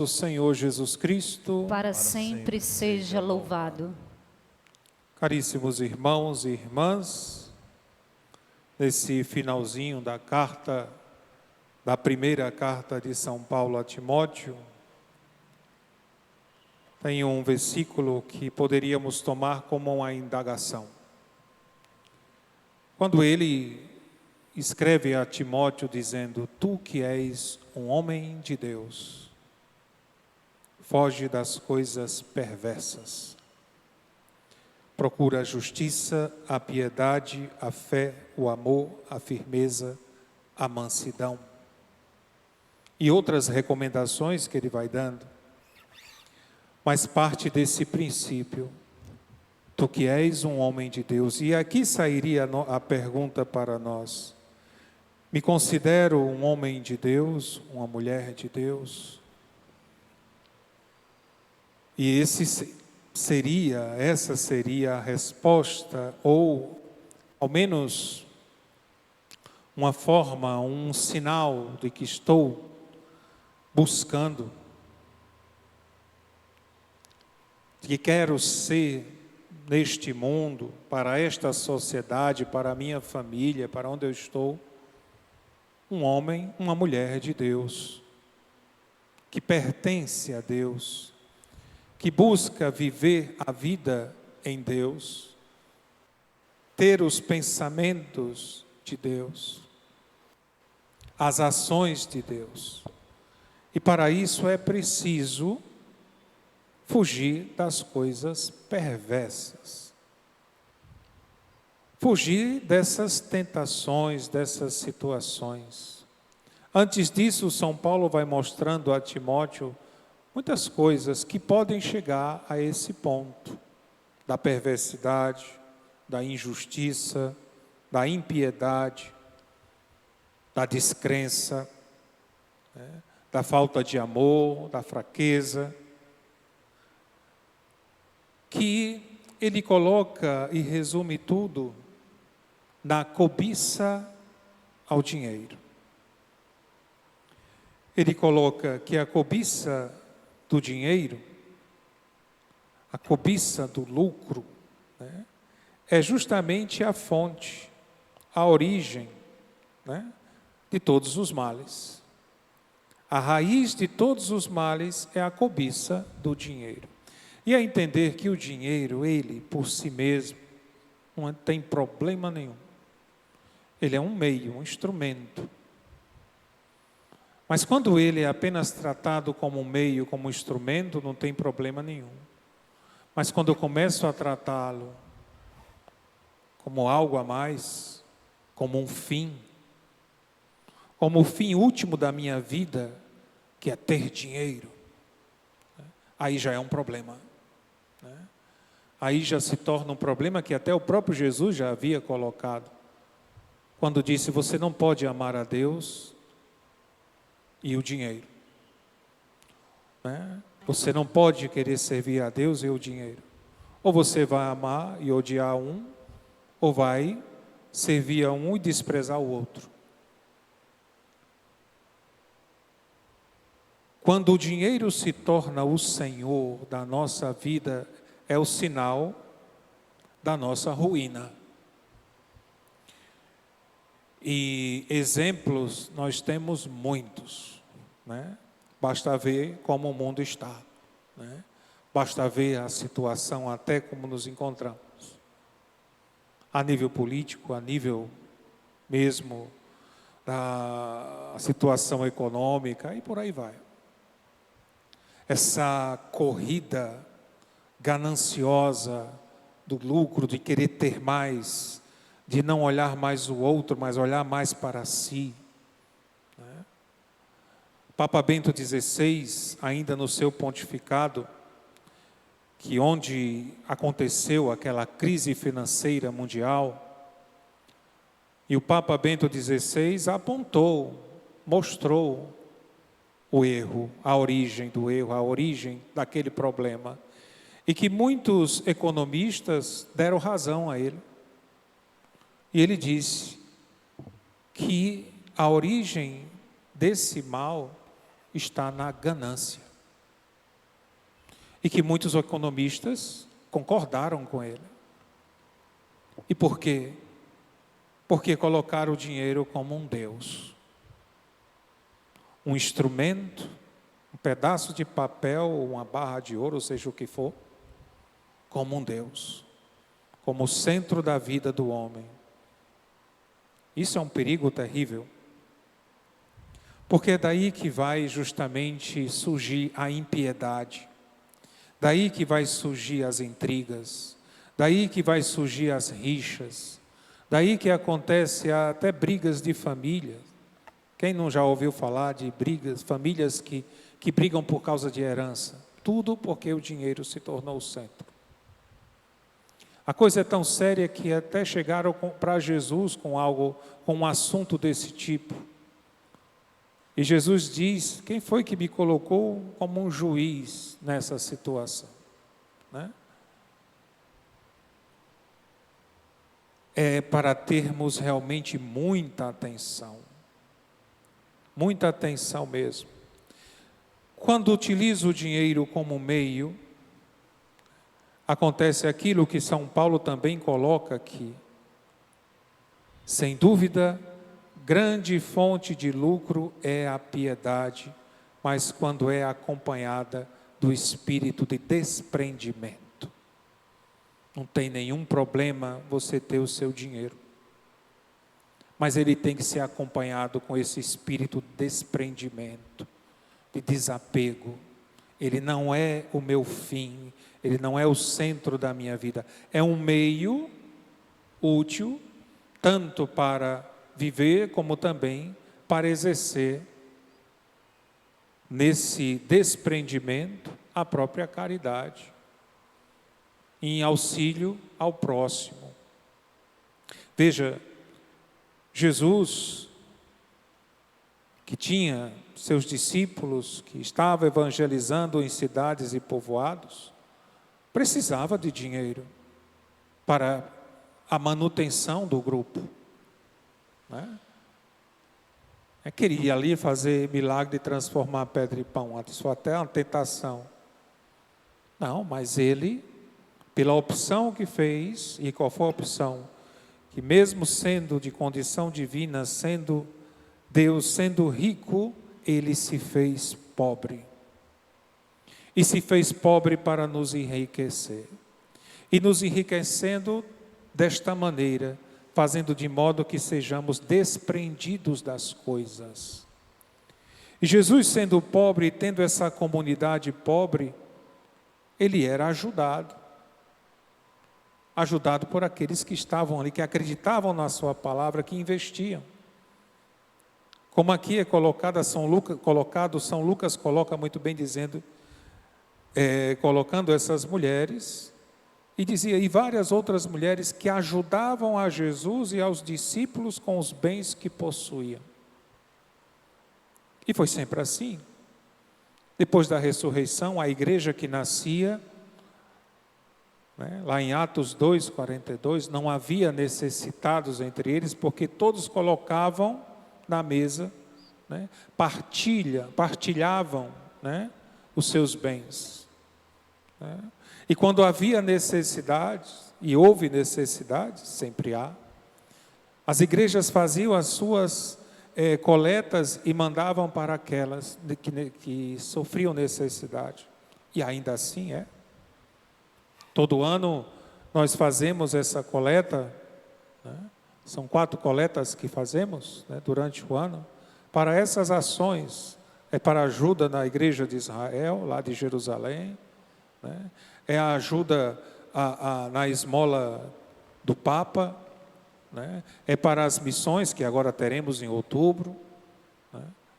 do Senhor Jesus Cristo, para sempre seja louvado. Caríssimos irmãos e irmãs, nesse finalzinho da primeira carta de São Paulo a Timóteo, tem um versículo que poderíamos tomar como uma indagação. Quando ele escreve a Timóteo dizendo: tu que és um homem de Deus, foge das coisas perversas. Procura a justiça, a piedade, a fé, o amor, a firmeza, a mansidão. E outras recomendações que ele vai dando. Mas parte desse princípio: tu que és um homem de Deus. E aqui sairia a pergunta para nós: me considero um homem de Deus, uma mulher de Deus? E essa seria a resposta, ou ao menos uma forma, um sinal de que estou buscando, de que quero ser neste mundo, para esta sociedade, para a minha família, para onde eu estou, um homem, uma mulher de Deus, que pertence a Deus, que busca viver a vida em Deus, ter os pensamentos de Deus, as ações de Deus. E para isso é preciso fugir das coisas perversas. Fugir dessas tentações, dessas situações. Antes disso, São Paulo vai mostrando a Timóteo muitas coisas que podem chegar a esse ponto da perversidade, da injustiça, da impiedade, da descrença, da falta de amor, da fraqueza, que ele coloca e resume tudo na cobiça ao dinheiro. Ele coloca que a cobiça do dinheiro, a cobiça do lucro, é justamente a fonte, a origem, de todos os males. A raiz de todos os males é a cobiça do dinheiro. E a entender que o dinheiro, ele, por si mesmo, não tem problema nenhum. Ele é um meio, um instrumento. Mas quando ele é apenas tratado como um meio, como um instrumento, não tem problema nenhum. Mas quando eu começo a tratá-lo como algo a mais, como um fim, como o fim último da minha vida, que é ter dinheiro, aí já é um problema. Aí já se torna um problema que até o próprio Jesus já havia colocado, quando disse: você não pode amar a Deus e o dinheiro. Você não pode querer servir a Deus e o dinheiro. Ou você vai amar e odiar um, ou vai servir a um e desprezar o outro. Quando o dinheiro se torna o Senhor da nossa vida, é o sinal da nossa ruína. E exemplos nós temos muitos, Basta ver como o mundo está, Basta ver a situação até como nos encontramos, a nível político, a nível mesmo da situação econômica e por aí vai. Essa corrida gananciosa do lucro, de querer ter mais, de não olhar mais o outro, mas olhar mais para si. Papa Bento XVI, ainda no seu pontificado, que onde aconteceu aquela crise financeira mundial, e o Papa Bento XVI apontou, mostrou o erro, a origem do erro, a origem daquele problema. E que muitos economistas deram razão a ele. E ele disse que a origem desse mal está na ganância. e que muitos economistas concordaram com ele. E por quê? Porque colocaram o dinheiro como um Deus, um instrumento, um pedaço de papel, uma barra de ouro, seja o que for, como um Deus, como o centro da vida do homem. Isso é um perigo terrível, porque é daí que vai justamente surgir a impiedade, daí que vai surgir as intrigas, daí que vai surgir as rixas, daí que acontece até brigas de família. Quem não já ouviu falar de brigas, famílias que brigam por causa de herança? Tudo porque o dinheiro se tornou o centro. A coisa é tão séria que até chegaram para Jesus com um assunto desse tipo. E Jesus diz: quem foi que me colocou como um juiz nessa situação? Né? É para termos realmente muita atenção mesmo. Quando utilizo o dinheiro como meio, acontece aquilo que São Paulo também coloca aqui. Sem dúvida, grande fonte de lucro é a piedade, mas quando é acompanhada do espírito de desprendimento. Não tem nenhum problema você ter o seu dinheiro, mas ele tem que ser acompanhado com esse espírito de desprendimento, de desapego. Ele não é o meu fim, ele não é o centro da minha vida. É um meio útil, tanto para viver, como também para exercer, nesse desprendimento, a própria caridade, em auxílio ao próximo. Veja, Jesus, que tinha seus discípulos, que estava evangelizando em cidades e povoados, precisava de dinheiro para a manutenção do grupo, né? Queria ali fazer milagre de transformar pedra em pão, isso foi até uma tentação. Não, mas ele, pela opção que fez, e qual foi a opção? Que mesmo sendo de condição divina, sendo Deus, sendo rico, ele se fez pobre. E se fez pobre para nos enriquecer. E nos enriquecendo desta maneira, fazendo de modo que sejamos desprendidos das coisas. E Jesus, sendo pobre e tendo essa comunidade pobre, ele era ajudado por aqueles que estavam ali, que acreditavam na sua palavra, que investiam. Como aqui é colocado, São Lucas coloca muito bem dizendo, colocando essas mulheres, e dizia, e várias outras mulheres que ajudavam a Jesus e aos discípulos com os bens que possuíam. E foi sempre assim. Depois da ressurreição, a igreja que nascia, lá em Atos 2:42, não havia necessitados entre eles, porque todos colocavam na mesa, partilhavam, os seus bens. E quando havia necessidades, e houve necessidades, sempre há, as igrejas faziam as suas coletas e mandavam para aquelas que sofriam necessidade. E ainda assim é. Todo ano nós fazemos essa coleta, são 4 coletas que fazemos durante o ano, para essas ações, para ajuda na igreja de Israel, lá de Jerusalém, é a ajuda na esmola do Papa, é para as missões que agora teremos em outubro,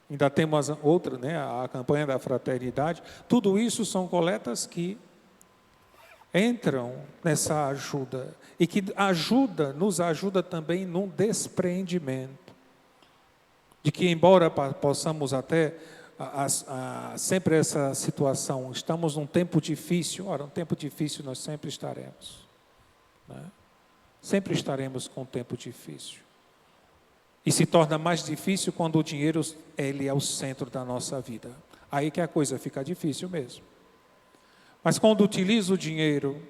ainda temos outra, a campanha da fraternidade. Tudo isso são coletas que entram nessa ajuda e que nos ajuda também num despreendimento, de que embora possamos até sempre essa situação, estamos num tempo difícil, um tempo difícil nós sempre estaremos, sempre estaremos com um tempo difícil, e se torna mais difícil quando o dinheiro ele é o centro da nossa vida, aí que a coisa fica difícil mesmo, Mas quando utilizo o dinheiro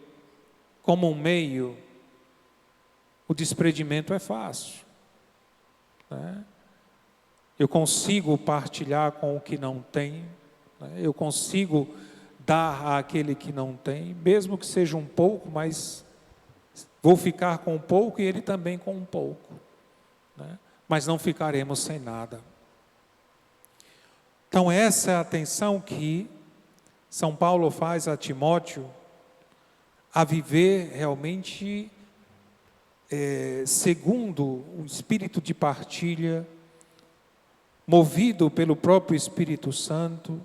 como um meio, o desprendimento é fácil, né? Eu consigo partilhar com o que não tem, né? Eu consigo dar àquele que não tem, mesmo que seja um pouco, mas vou ficar com um pouco e ele também com um pouco, né? Mas não ficaremos sem nada. Então essa é a atenção que São Paulo faz a Timóteo, a viver realmente segundo o espírito de partilha, movido pelo próprio Espírito Santo,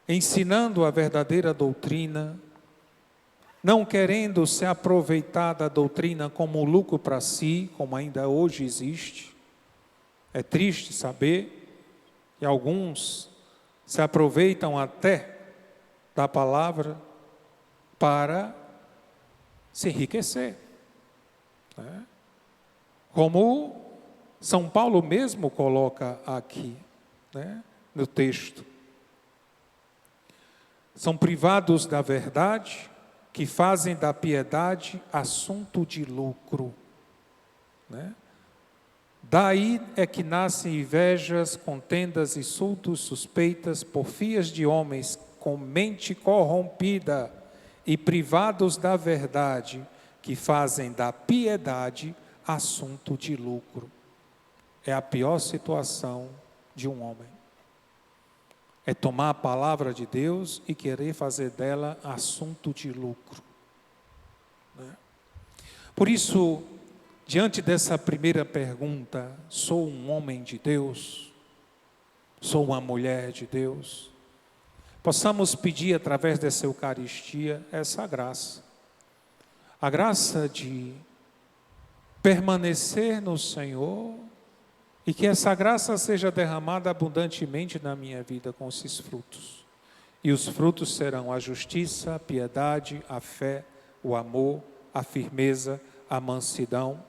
ensinando a verdadeira doutrina, não querendo se aproveitar da doutrina como lucro para si, como ainda hoje existe. É triste saber que alguns se aproveitam até da palavra para se enriquecer, né? Como São Paulo mesmo coloca aqui, né, no texto. São privados da verdade, que fazem da piedade assunto de lucro, né? Daí é que nascem invejas, contendas, insultos, suspeitas, porfias de homens com mente corrompida e privados da verdade, que fazem da piedade assunto de lucro. É a pior situação de um homem. É tomar a palavra de Deus e querer fazer dela assunto de lucro, né? Por isso, diante dessa primeira pergunta, sou um homem de Deus? Sou uma mulher de Deus? Possamos pedir através dessa Eucaristia essa graça. A graça de permanecer no Senhor e que essa graça seja derramada abundantemente na minha vida com esses frutos. E os frutos serão a justiça, a piedade, a fé, o amor, a firmeza, a mansidão,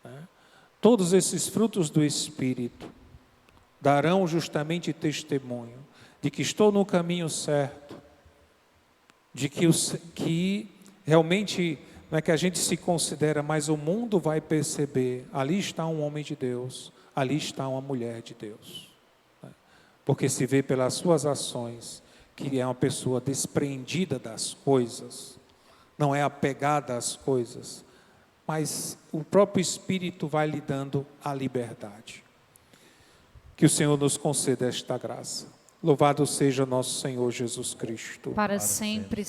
né? Todos esses frutos do Espírito darão justamente testemunho de que estou no caminho certo, de que realmente não é que a gente se considera, mas o mundo vai perceber, ali está um homem de Deus, ali está uma mulher de Deus, né? Porque se vê pelas suas ações que é uma pessoa despreendida das coisas, não é apegada às coisas, mas o próprio Espírito vai lhe dando a liberdade. Que o Senhor nos conceda esta graça. Louvado seja nosso Senhor Jesus Cristo. Para sempre